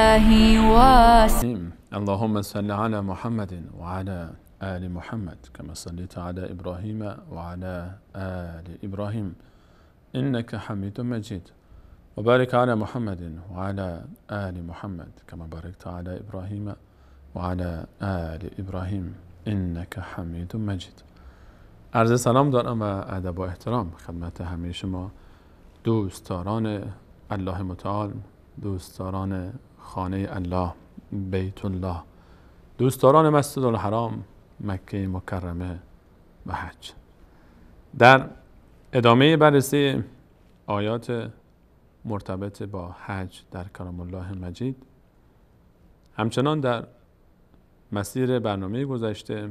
الله واسع. اللهم صل على محمد وعلى آل محمد كما صليت على إبراهيم وعلى آل إبراهيم إنك حميد مجيد، وبارك على محمد وعلى آل محمد كما باركت على إبراهيم وعلى آل إبراهيم إنك حميد مجيد. عرض سلام دارم و ادب و احترام خدمت همه شما دوستداران الله متعال، دوستداران خانه الله، بیت الله، دوستداران مسجد الحرام، مکه مکرمه و حج. در ادامه بررسی آیات مرتبط با حج در کلام الله مجید، همچنان در مسیر برنامه گذشته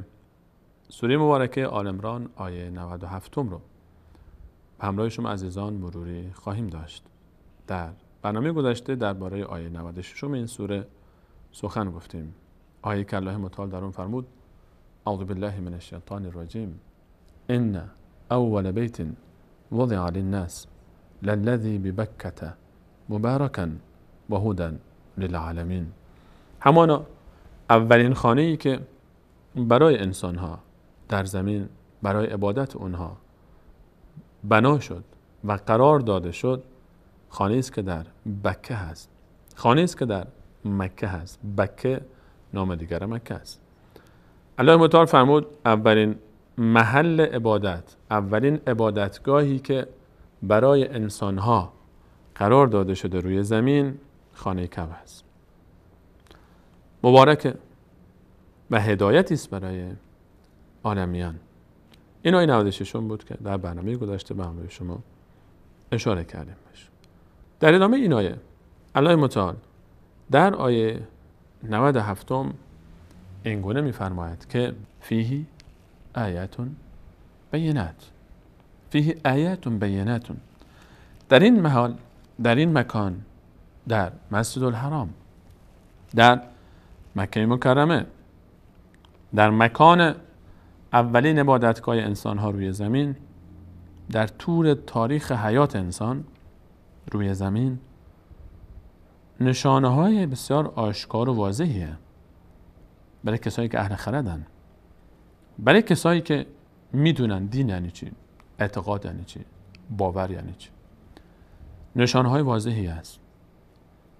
سوره مبارکه آل عمران آیه 97 رو به همراه شما عزیزان مروری خواهیم داشت. در برنامه گذشته درباره آیه 96 این سوره سخن گفتیم، آیه که الله متعال در اون فرمود اعوذ بالله من الشیطان الرجیم ان اول بیت وضع للناس للذی ببکة مبارکا و هدی للعالمین. همانا اولین خانه‌ای که برای انسانها در زمین برای عبادت اونها بنا شد و قرار داده شد، خانه است که در بکه هست، خانه است که در مکه هست. بکه نام دیگر مکه است. الله متعال فرمود اولین محل عبادت، اولین عبادتگاهی که برای انسانها قرار داده شده روی زمین خانه کعبه است. مبارکه و هدایتی است برای عالمیان. این آیه 96 بود که در برنامه گذشته به همراه شما اشاره کردیم بهش. در ادامه این آیه الله متعال در آیه 97 اینگونه می‌فرماید که فیه آیات بینات، فیه آیات بینات. در این محل، در این مکان، در مسجد الحرام، در مکه مکرمه، در مکان اولین عبادتگاه انسان‌ها روی زمین، در طول تاریخ حیات انسان روی زمین، نشانه‌های بسیار آشکار و واضحیه برای کسایی که اهل خردن، برای کسایی که میدونن دین یعنی چی، اعتقاد یعنی چی، باور یعنی چی. نشانه‌های واضحی هست.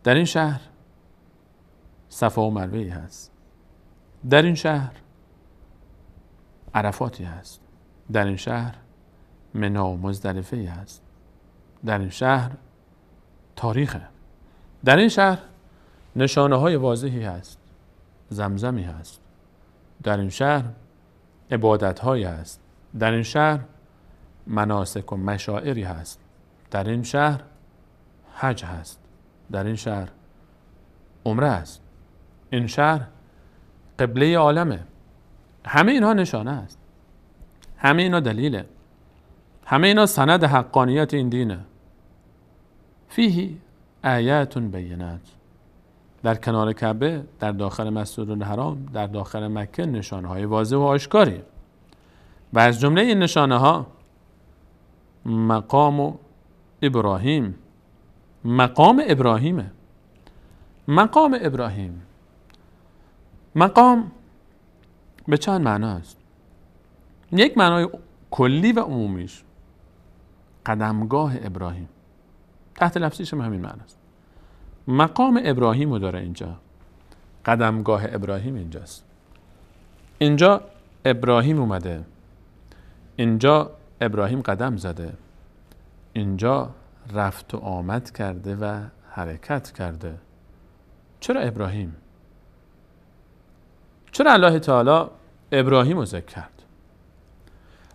در این شهر صفا و مروه‌ای هست، در این شهر عرفاتی هست، در این شهر منی و مزدلفه‌ای هست، در این شهر تاریخه، در این شهر نشانه‌های واضحی هست، زمزمی هست، در این شهر عبادت‌هایی هست، در این شهر مناسک و مشاعری هست، در این شهر حج هست، در این شهر عمره است، این شهر قبله عالمه. همه اینها نشانه است، همه اینا دلیله، همه اینا سند حقانیت این دینه. فیه آیات بینات. در کنار کعبه، در داخل مسجد الحرام، در داخل مکه نشانه‌های واضح و آشکاری و از جمله این نشانه‌ها مقام ابراهیم. مقام ابراهیمه. مقام ابراهیم، مقام به چند معنا است؟ یک معنای کلی و عمومیش قدمگاه ابراهیم، تحت لفظیش هم همین معنی است. مقام ابراهیم رو داره اینجا، قدمگاه ابراهیم اینجاست. اینجا ابراهیم اومده، اینجا ابراهیم قدم زده، اینجا رفت و آمد کرده و حرکت کرده. چرا ابراهیم؟ چرا الله تعالی ابراهیم رو ذکر کرد؟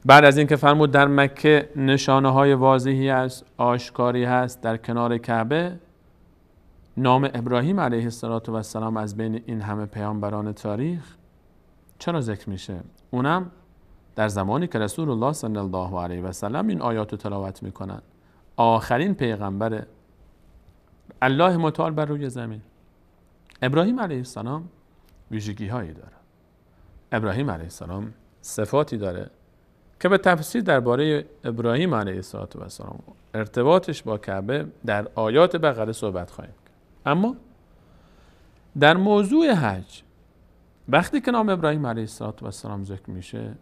بعد از اینکه فرمود در مکه نشانه های واضحی است، آشکاری هست، در کنار کعبه نام ابراهیم علیه السلام از بین این همه پیامبران تاریخ چرا ذکر میشه؟ اونم در زمانی که رسول الله صلی الله علیه و سلم این آیات رو تلاوت میکنن. آخرین پیغمبر الله متعال بر روی زمین. ابراهیم علیه السلام ویژگی هایی داره. ابراهیم علیه السلام صفاتی داره که به تفصیل درباره ابراهیم علیه السلام ارتباطش با کعبه در آیات بقره صحبت خواهیم کرد. اما در موضوع حج وقتی که نام ابراهیم علیه السلام ذکر میشه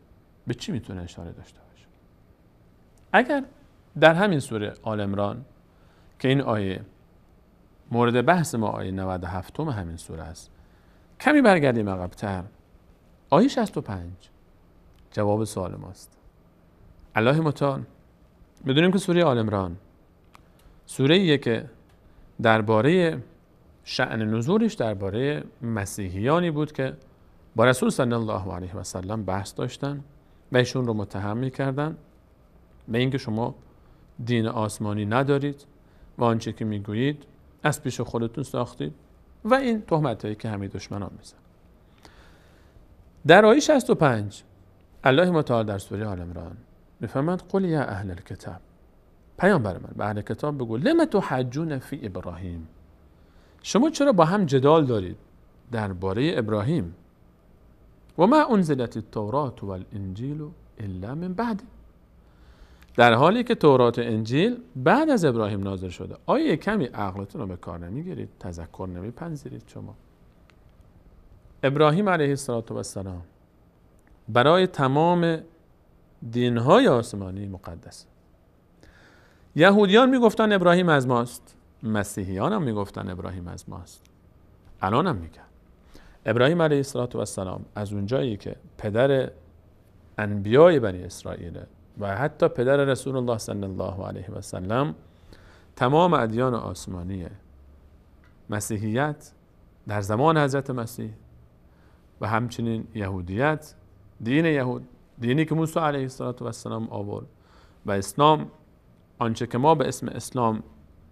به چی میتونه اشاره داشته باشه؟ اگر در همین سوره آل عمران که این آیه مورد بحث ما آیه 97 همین سوره است، کمی برگردیم عقب‌تر، آیه 65 جواب سوال ماست. الله متعال بدونیم که سوره آل عمران سوره ایه که درباره شأن نزولش درباره مسیحیانی بود که با رسول صلی الله علیه و سلم بحث داشتن و ایشون رو متهم می‌کردن به اینکه شما دین آسمانی ندارید و آنچه که میگویید از پیش خودتون ساختید و این تهمتایی که همه دشمنان میزنن. در آیه 65 الله متعال در سوره آل عمران میفرماید قل یا اهل الکتاب، پیامبر من به اهل کتاب بگو لم تحجون فی ابراهیم، شما چرا با هم جدال دارید درباره ابراهیم و ما انزلت التوراة والانجیل الا من بعد، در حالی که تورات و انجیل بعد از ابراهیم نازل شده. آیا کمی عقلتون رو به کار نمیگیرید؟ تذکر نمیپذیرید؟ شما ابراهیم علیه السلام برای تمام دینهای آسمانی مقدس. یهودیان میگفتن ابراهیم از ماست، مسیحیان هم میگفتن ابراهیم از ماست، الان هم میگن. ابراهیم علیه السلام از اونجایی که پدر انبیای بنی اسرائیل و حتی پدر رسول الله صلی الله علیه و سلم، تمام ادیان آسمانی مسیحیت در زمان حضرت مسیح و همچنین یهودیت، دین یهود، دینی که موسی علیه السلام آورد، و اسلام، آنچه که ما به اسم اسلام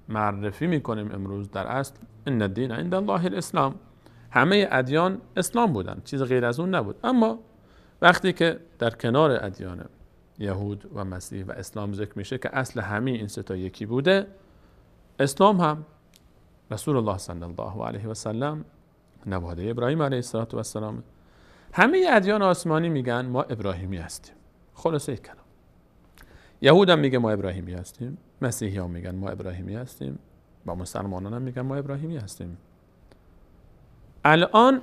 معرفی میکنیم امروز، در اصل ان الدین عند الله الاسلام، همه ادیان اسلام بودن، چیز غیر از اون نبود. اما وقتی که در کنار ادیان یهود و مسیح و اسلام ذکر میشه که اصل همه این سه تا یکی بوده، اسلام هم رسول الله صلی الله علیه و سلم نواده ابراهیم علیه السلام. همه ادیان آسمانی میگن ما ابراهیمی هستیم. خلاصه کلام، یهود هم میگه ما ابراهیمی هستیم، مسیحی هم میگن ما ابراهیمی هستیم، و مسلمانان هم میگن ما ابراهیمی هستیم. الان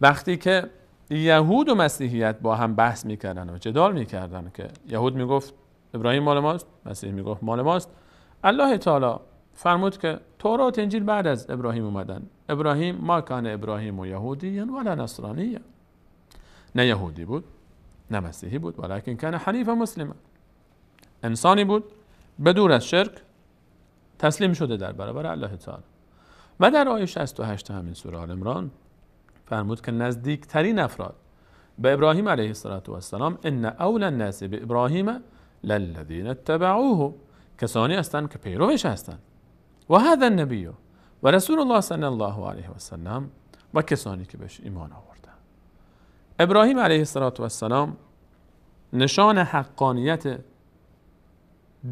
وقتی که یهود و مسیحیت با هم بحث میکردن و جدال میکردن که یهود میگفت ابراهیم مال ماست، مسیح میگفت مال ماست، الله تعالی فرمود که تورات انجیل بعد از ابراهیم اومدن. ابراهیم ما کان ابراهیم و یهودی ولا نصرانی، نه یهودی بود نه مسیحی بود، ولکن کان حنیفا مسلما، انسانی بود بدور از شرک، تسلیم شده در برابر الله تعالی. و در آیه 68 همین سوره آل عمران فرمود که نزدیکترین افراد به ابراهیم علیه السلام ان اول الناس بابراهیم للذین اتبعوه، کسانی هستند که پیروش هستند، و هذا النبی و رسول الله صلی الله علیه و سلم، و کسانی که بهش ایمان آوردند. ابراهیم علیه السلام نشان حقانیت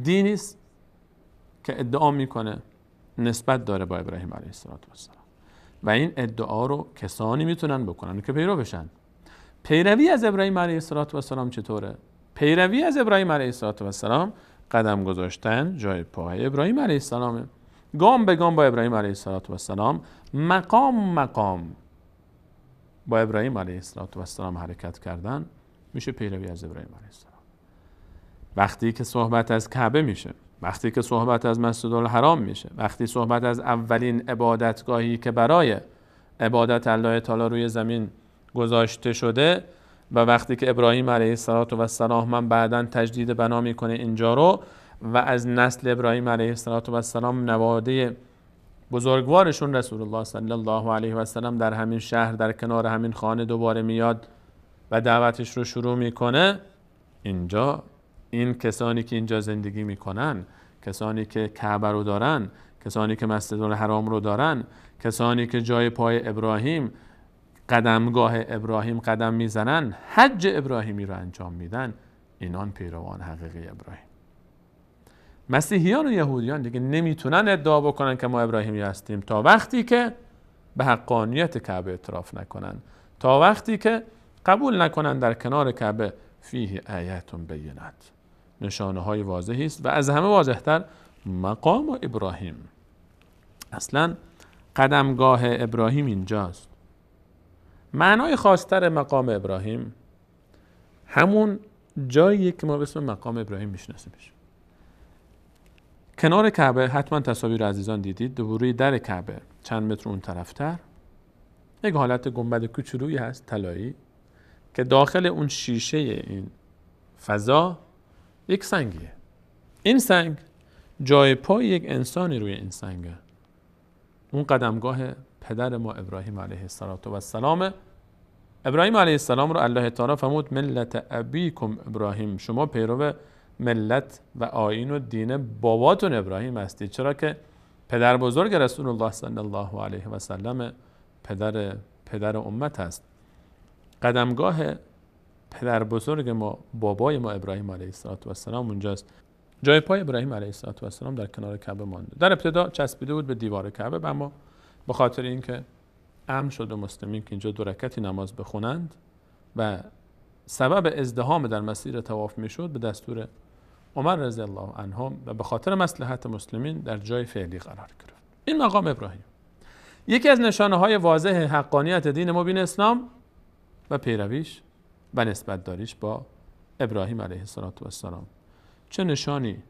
دینی است که ادعا میکنه نسبت داره با ابراهیم علیه السلام، و این ادعا رو کسانی میتونن بکنن که پیرو بشن. پیروی از ابراهیم علیه السلام چطوره؟ پیروی از ابراهیم علیه السلام قدم گذاشتن جای پای ابراهیم علیه السلام، گام به گام با ابراهیم علیه السلام، مقام با ابراهیم علیه السلام حرکت کردن، میشه پیروی از ابراهیم علیه السلام. وقتی که صحبت از کعبه میشه، وقتی که صحبت از مسجد الحرام میشه، وقتی صحبت از اولین عبادتگاهی که برای عبادت الله تعالی روی زمین گذاشته شده، و وقتی که ابراهیم علیه السلام من بعداً تجدید بنا میکنه اینجا رو، و از نسل ابراهیم علیه السلام نواده بزرگوارشون رسول الله صلی الله علیه و سلم در همین شهر در کنار همین خانه دوباره میاد و دعوتش رو شروع میکنه، اینجا این کسانی که اینجا زندگی میکنن، کسانی که کعبه رو دارن، کسانی که مسجد الحرام رو دارن، کسانی که جای پای ابراهیم، قدمگاه ابراهیم قدم میزنن، حج ابراهیمی رو انجام میدن، اینان پیروان حقیقی ابراهیم. مسیحیان و یهودیان دیگه نمیتونن ادعا بکنن که ما ابراهیمی هستیم تا وقتی که به حقانیت کعبه اعتراف نکنن، تا وقتی که قبول نکنن در کنار کعبه فیه آیات بینات، نشانه های واضحی است، و از همه واضحتر مقام ابراهیم. اصلا قدمگاه ابراهیم اینجاست. معنای خاص‌تر مقام ابراهیم همون جایی که ما به اسم مقام ابراهیم میشناسیمش. کنار کعبه، حتما تصاویر عزیزان دیدید، روی در کعبه چند متر اون طرفتر یک حالت گنبد کوچولویی هست طلایی که داخل اون شیشه این فضا یک سنگیه. این سنگ جای پای یک انسانی روی این سنگه. اون قدمگاه پدر ما ابراهیم علیه السلام. ابراهیم علیه السلام رو الله تعالی فرمود ملت ابیکم ابراهیم، شما پیرو ملت و آیین و دین باباتون ابراهیم هستید، چرا که پدر بزرگ رسول الله صلی الله علیه و سلم پدر امت هست. قدمگاه پدر بزرگ ما، بابای ما ابراهیم علیه السلام اونجاست. جای پای ابراهیم علیه السلام در کنار کعبه مانده. در ابتدا چسبیده بود به دیوار کعبه، اما به خاطر اینکه امن شد و مسلمین که اینجا 2 رکعتی نماز بخونند و سبب ازدحام در مسیر طواف میشد، به دستور عمر رضی الله عنه و به خاطر مصلحت مسلمین در جای فعلی قرار گرفت. این مقام ابراهیم یکی از نشانه های واضح حقانیت دین مبین اسلام و پیرویش و نسبت داریش با ابراهیم علیه السلام. چه نشانی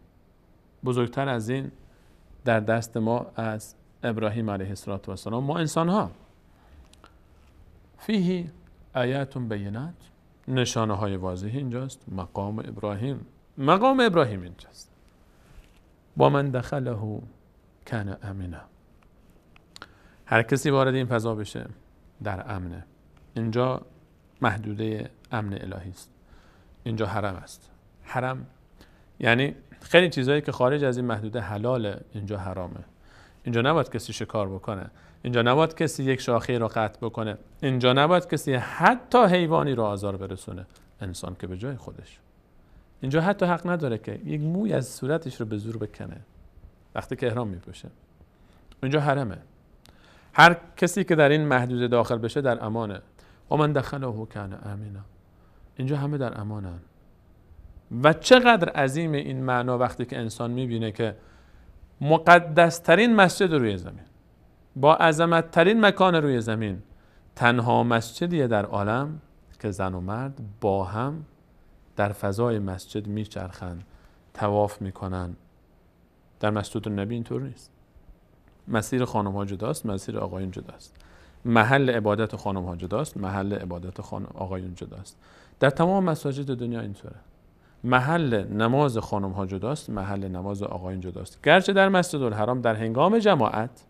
بزرگتر از این در دست ما از ابراهیم علیه السلام، ما انسان ها. فیه آیات بینات، نشانه های واضحی اینجاست. مقام ابراهیم اینجاست. با من دخله کان امنا، هر کسی وارد این فضا بشه در امنه. اینجا محدوده امن الهی است. اینجا حرم است. حرم یعنی خیلی چیزایی که خارج از این محدوده حلاله، اینجا حرامه. اینجا نباید کسی شکار بکنه، اینجا نباید کسی یک شاخه را قطع بکنه، اینجا نباید کسی حتی حیوانی را آزار برسونه، انسان که به جای خودش. اینجا حتی حق نداره که یک موی از صورتش رو به زور بکنه وقتی که احرام میپوشه. اینجا حرمه. هر کسی که در این محدوده داخل بشه در امانه. و من دخله کان آمنا، اینجا همه در امانن. و چقدر عظیم این معنا وقتی که انسان میبینه که مقدسترین مسجد روی زمین، با عظمتترین مکان روی زمین، تنها مسجدیه در عالم که زن و مرد با هم در فضای مسجد میچرخن، طواف میکنن. در مسجد النبی اینطور نیست. مسیر خانم ها جداست، مسیر آقایون جداست. محل عبادت خانم ها جداست، محل عبادت آقایون جداست. در تمام مساجد دنیا اینطوره. محل نماز خانم ها جداست، محل نماز آقایون جداست. گرچه در مسجد الحرام در هنگام جماعت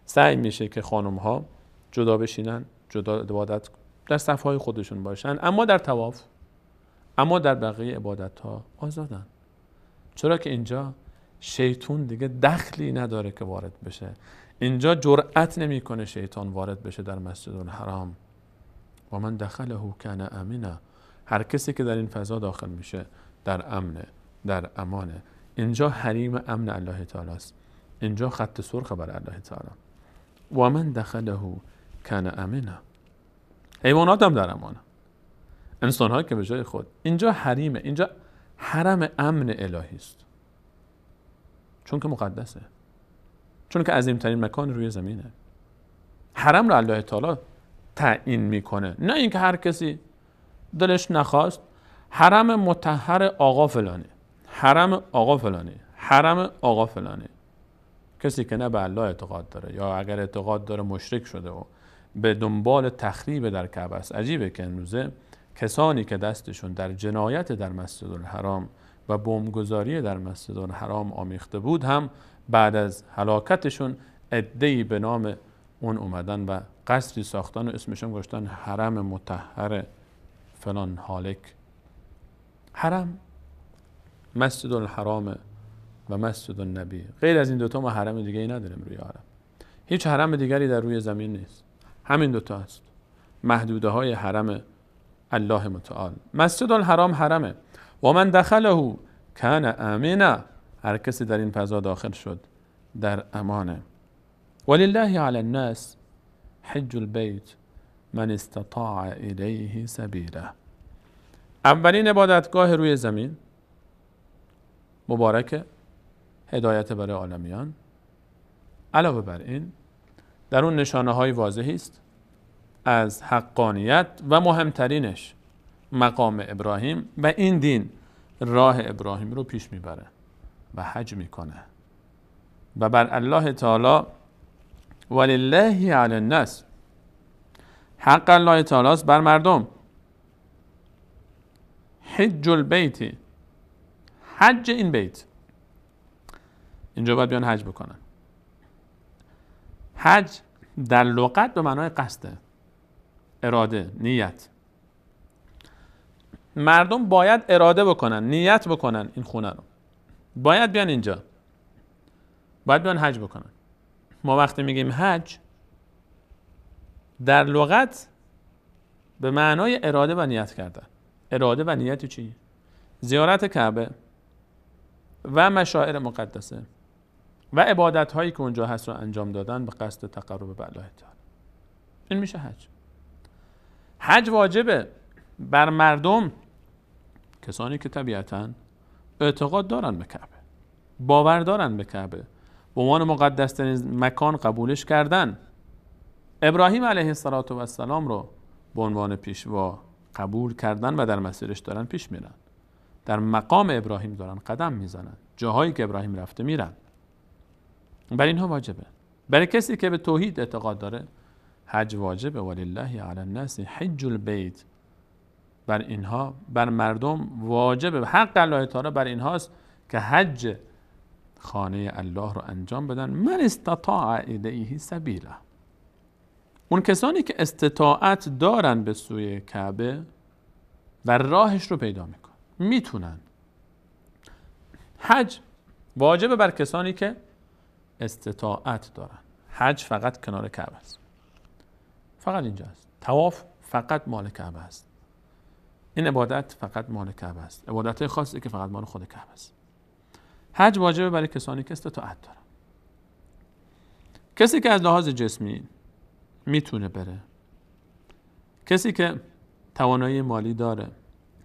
سعی میشه که خانم ها جدا بشینن، جدا عبادت در صفهای خودشون باشن، اما در طواف، اما در بقیه عبادت ها آزادن. چرا که اینجا شیطان دیگه دخلی نداره که وارد بشه. اینجا جرأت نمیکنه شیطان وارد بشه در مسجد الحرام. و من دخله کان آمنا، هر کسی که در این فضا داخل میشه در امنه، در امانه. اینجا حریم امن الله تعالی است. اینجا خط سرخ بر الله تعالی. و من دخله کان آمنا، حیوانات هم در امانه، انسان ها که به جای خود. اینجا حریمه، اینجا حرم امن الهی است، چون که مقدسه، چون که عظیمترین مکان روی زمینه. حرم رو الله تعالی تعیین میکنه، نه اینکه هر کسی دلش نخواست حرم مطهر آقا فلانی، حرم آقا فلانی، حرم آقا فلانی. کسی که نه به الله اعتقاد داره یا اگر اعتقاد داره مشرک شده و به دنبال تخریب در کعبه است. عجیبه که امروزه کسانی که دستشون در جنایت در مسجد الحرام و بمبگذاری در مسجد الحرام آمیخته بود هم بعد از هلاکتشون عده‌ای به نام اون اومدن و قصری ساختن و اسمشون گذاشتن حرم مطهر فلان هالک. حرم مسجد الحرام و مسجد النبی. غیر از این دوتا ما حرم دیگه ای نداریم روی عالم. هیچ حرم دیگری در روی زمین نیست، همین دوتا است. محدوده های حرم الله متعال. مسجد الحرام حرمه. و من دخله کان آمنا، هر کسی در این فضا داخل شد در امانه. ولله علی الناس حج البیت من استطاع الیه سبیلا. اولین عبادتگاه روی زمین مبارک، هدایت برای عالمیان. علاوه بر این در اون نشانه های واضحی است از حقانیت و مهمترینش مقام ابراهیم و این دین راه ابراهیم رو پیش میبره و حج میکنه و بر الله تعالی ولله علی الناس، حق الله تعالی است بر مردم، حج البیت، حج این بیت، اینجا باید بیان حج بکنن. حج در لغت به معنای قصده، اراده، نیت. مردم باید اراده بکنن، نیت بکنن این خونه رو، باید بیان اینجا، باید بیان حج بکنن. ما وقتی میگیم حج در لغت به معنای اراده و نیت کردن. اراده و نیت چی؟ زیارت کعبه و مشاعر مقدسه و عبادت هایی که اونجا هست رو انجام دادن به قصد تقرب به الله تعالی. این میشه حج. حج واجبه بر مردم، کسانی که طبیعتاً اعتقاد دارن به کعبه، باور دارن به کعبه، به عنوان مقدس‌ترین مکان قبولش کردن. ابراهیم علیه السلام رو به عنوان پیشوا قبول کردن و در مسیرش دارن پیش میرن. در مقام ابراهیم دارن قدم میزنن، جاهایی که ابراهیم رفته میرن. برای اینها واجبه. برای کسی که به توحید اعتقاد داره حج واجبه. ولله علی الناس حج البیت، بر اینها، بر مردم واجبه، حق الله تعالی بر اینهاست که حج خانه الله رو انجام بدن. من استطاع الیه سبیلا، اون کسانی که استطاعت دارن به سوی کعبه و راهش رو پیدا میکنن، میتونن. حج واجبه بر کسانی که استطاعت دارن. حج فقط کنار کعبه است، فقط اینجا است. طواف فقط مال کعبه است. این عبادت فقط مال کعبه است. عبادت خاصی که فقط مال خود کعبه است. حج واجبه برای کسانی که استطاعت دارن. کسی که از لحاظ جسمی میتونه بره، کسی که توانایی مالی داره،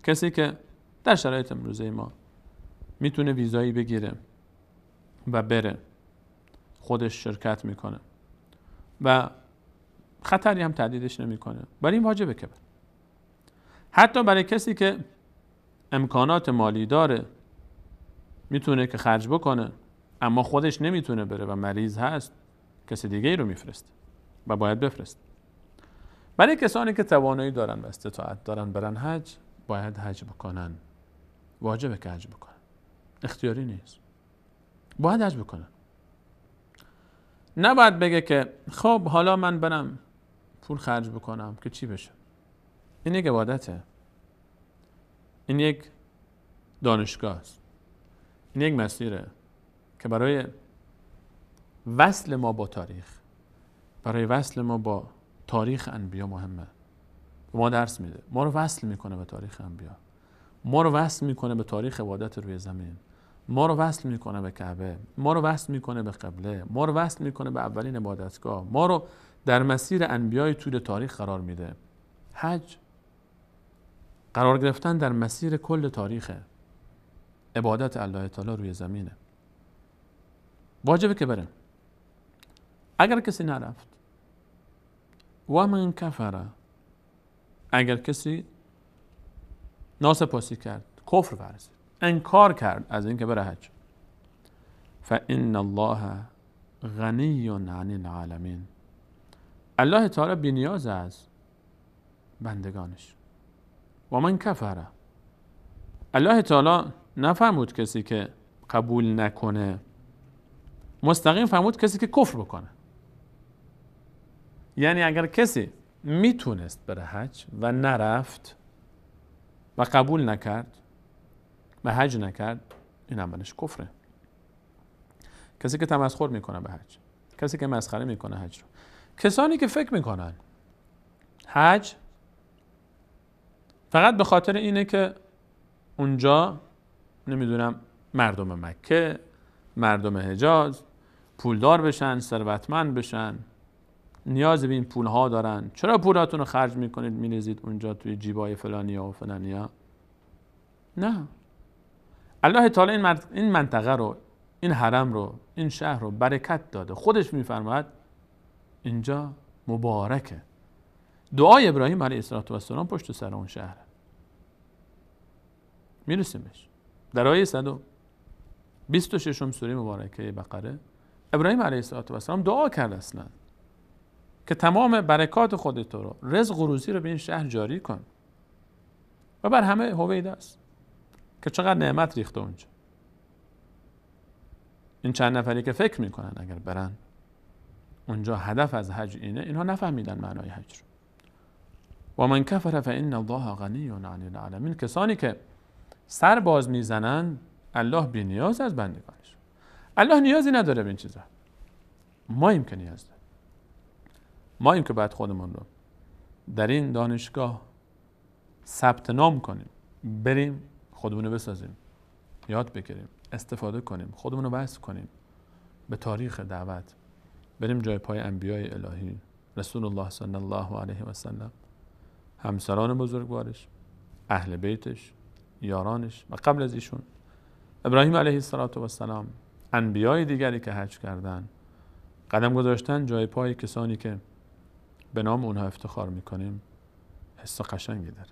کسی که در شرایط امروزه ما میتونه ویزایی بگیره و بره، خودش شرکت میکنه و خطری هم تهدیدش نمیکنه، برای این واجبه که بره. حتی برای کسی که امکانات مالی داره، میتونه که خرج بکنه، اما خودش نمیتونه بره و مریض هست، کسی دیگه ای رو میفرسته و باید بفرست. برای کسانی که توانایی دارن و استطاعت دارن برن حج، باید حج بکنن. واجبه که حج بکنن، اختیاری نیست، باید حج بکنن. نباید بگه که خب حالا من برم پول خرج بکنم که چی بشه. این یک عبادته، این یک دانشگاه است، این یک مسیره که برای وصل ما با تاریخ، برای وصل ما با تاریخ انبیا مهمه. به ما درس میده، ما رو وصل میکنه به تاریخ انبیا، ما رو وصل میکنه به تاریخ عبادت روی زمین، ما رو وصل میکنه به کعبه، ما رو وصل میکنه به قبله، ما رو وصل میکنه به اولین عبادتگاه، ما رو در مسیر انبیای طول تاریخ قرار میده. حج قرار گرفتن در مسیر کل تاریخ عبادت الله تعالی روی زمینه. واجبه که بره. اگر کسی نرفت، و من کفر، اگر کسی ناسپاسی کرد، کفر ورزید، انکار کرد از اینکه بره حج، فإن الله غنی عن العالمین، الله تعالی بی‌نیاز از بندگانش. و من کفر، الله تعالی نفرمود کسی که قبول نکنه، مستقیم فرمود کسی که کفر بکنه. یعنی اگر کسی میتونست بره حج و نرفت و قبول نکرد و حج نکرد، این عملش کفره. کسی که تمسخر میکنه به حج، کسی که مسخره میکنه حج رو، کسانی که فکر میکنن حج فقط به خاطر اینه که اونجا نمیدونم مردم مکه، مردم حجاز پولدار بشن، ثروتمند بشن، نیاز به این پولها دارن، چرا پولاتون رو خرج میکنید میریزید اونجا توی جیبای فلانیا و فلانیا؟ نه، الله تعالی این منطقه رو، این حرم رو، این شهر رو برکت داده. خودش میفرماید اینجا مبارکه. دعای ابراهیم علیه السلام پشت سر اون شهر. میرسیمش در آیه 126 سوره مبارکه بقره. ابراهیم علیه السلام دعا کرد اصلا که تمام برکات خودت رو، رزق و روزی رو به این شهر جاری کن و بر همه هویدا است که چقدر نعمت ریخته اونجا. این چند نفری که فکر میکنن اگر برن اونجا هدف از حج اینه، اینها نفهمیدن معنای حج رو. و من کفر فإن الله غنی عن العالمین. کسانی که سر باز میزنن الله بی نیاز از بندگانش. الله نیازی نداره به این چیزا. ماییم که نیاز داریم. ماییم که باید خودمون رو در این دانشگاه ثبت نام کنیم، بریم خودمون رو بسازیم، یاد بگیریم، استفاده کنیم، خودمون رو وصل کنیم به تاریخ دعوت، بریم جای پای انبیای الهی، رسول الله صلی الله علیه و سلم، همسران بزرگوارش، اهل بیتش، یارانش و قبل از ایشون ابراهیم علیه السلام، انبیای دیگری که حج کردن، قدم گذاشتن جای پای کسانی که به نام اونها افتخار میکنیم. حس قشنگی داره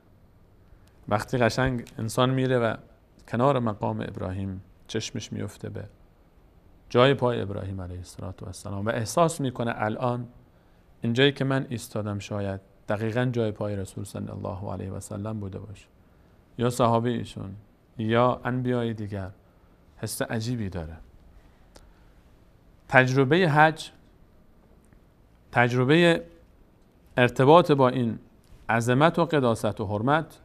وقتی قشنگ انسان میره و کنار مقام ابراهیم چشمش میفته به جای پای ابراهیم علیه السلام و احساس میکنه الان اینجایی که من ایستادم شاید دقیقاً جای پای رسول صلی الله علیه و سلم بوده باشه، یا صحابه ایشون یا انبیای دیگر. حس عجیبی داره. تجربه حج، تجربه ارتباط با این عظمت و قداست و حرمت،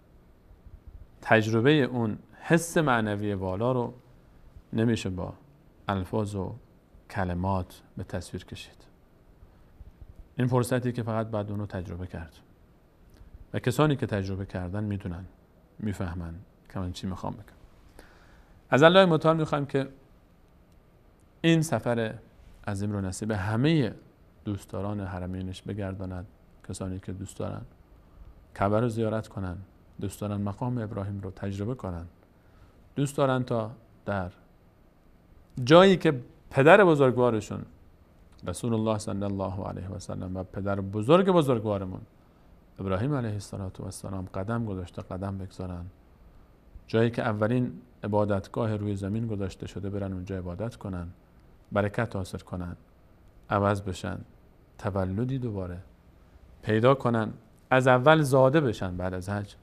تجربه اون حس معنوی بالا رو نمیشه با الفاظ و کلمات به تصویر کشید. این فرصتی که فقط باید اون رو تجربه کرد و کسانی که تجربه کردن میدونن، میفهمن که من چی میخوام بگم. از الله متعال میخوایم که این سفر عظیم رو نصیب همه دوستداران حرمینش بگرداند. کسانی که دوست دارن کعبه رو زیارت کنن، دوست دارن مقام ابراهیم رو تجربه کنن، دوست دارن تا در جایی که پدر بزرگوارشون رسول الله صلی الله علیه و سلم و پدر بزرگوارمون ابراهیم علیه السلام قدم گذاشته قدم بگذارن، جایی که اولین عبادتگاه روی زمین گذاشته شده برن اونجا عبادت کنن، برکت حاصل کنن، عوض بشن، تولدی دوباره پیدا کنن، از اول زاده بشن بعد از حج.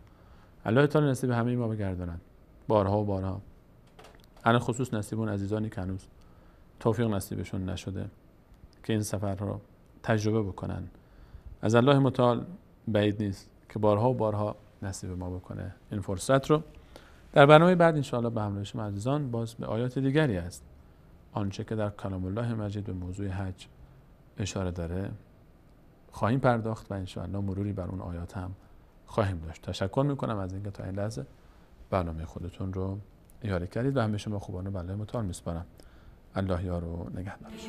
الله تعالی نصیب همه ما بگردونن بارها و بارها. الان خصوص نصیب اون عزیزانی که هنوز توفیق نصیبشون نشده که این سفر رو تجربه بکنن. از الله متعال بعید نیست که بارها و بارها نصیب ما بکنه این فرصت رو. در برنامه بعد انشاءالله به همراه شما عزیزان باز به آیات دیگری است، آنچه که در کلام الله مجید به موضوع حج اشاره داره خواهیم پرداخت و انشاءالله مروری بر اون آیات هم خواهیم داشت. تشکر میکنم از اینکه تا این لحظه برنامه خودتون رو احاطه کردید و همیشه با خوبان و بله متعال میسپارم. الله یار و نگهدارش.